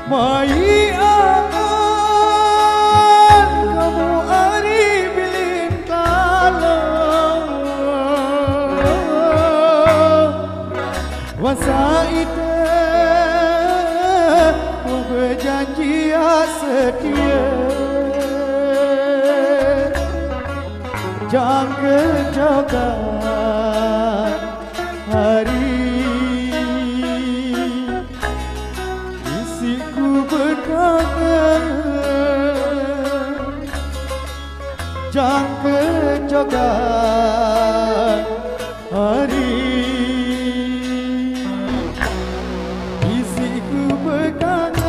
Mai angan kamu ari bilin kala wasa ite berjanji setia jangan jaga hari jangan jaga hari isiku berkangen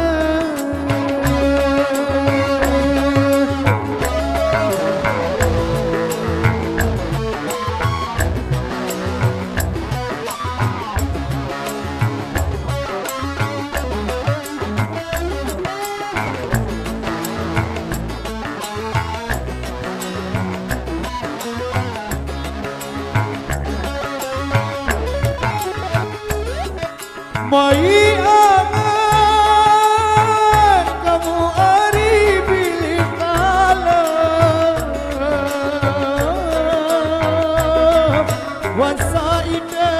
Mai angan kamu ari bilin kala wasa ide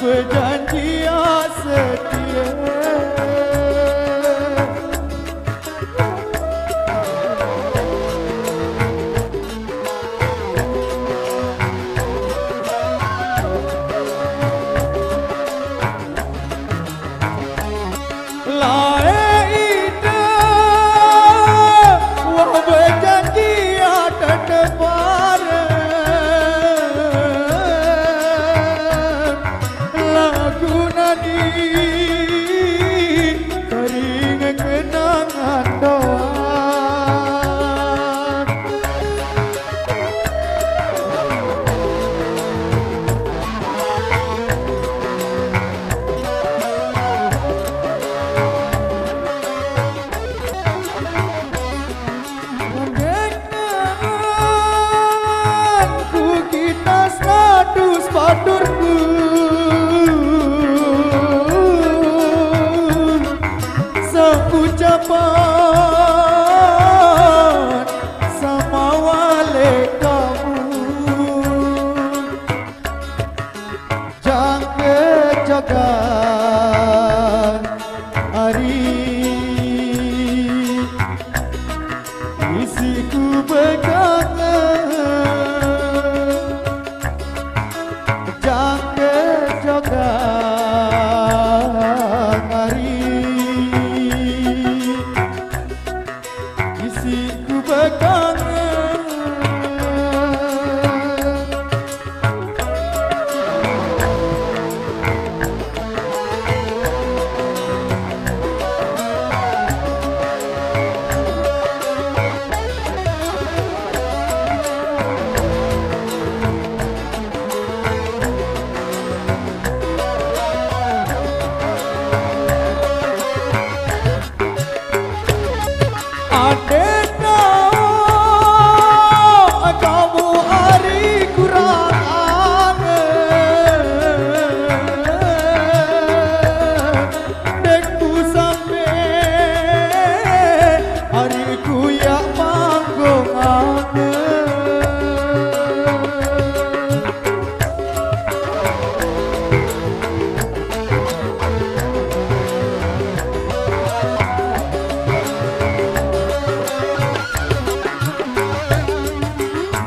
berjanji setia Baturku seucapan sama wale kamu jangan jaga hari isiku berkangen hari isiku berkangen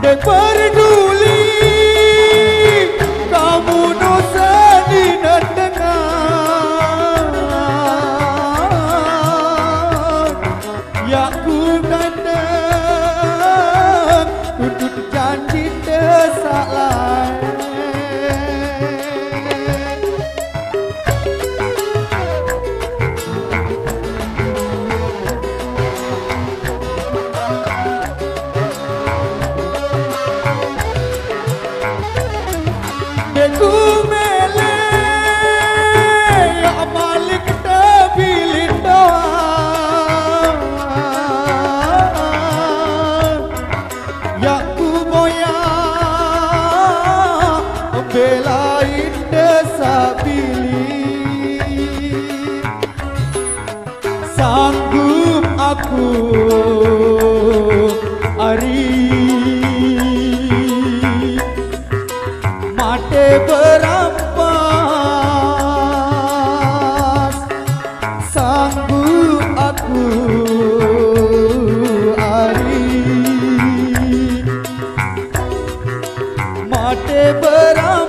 dan peduli kamu dosa di tengah ya ku kandang untuk janji tersalah ku mele ya malik tabilin doa ya ku moya belain desa bili mate berang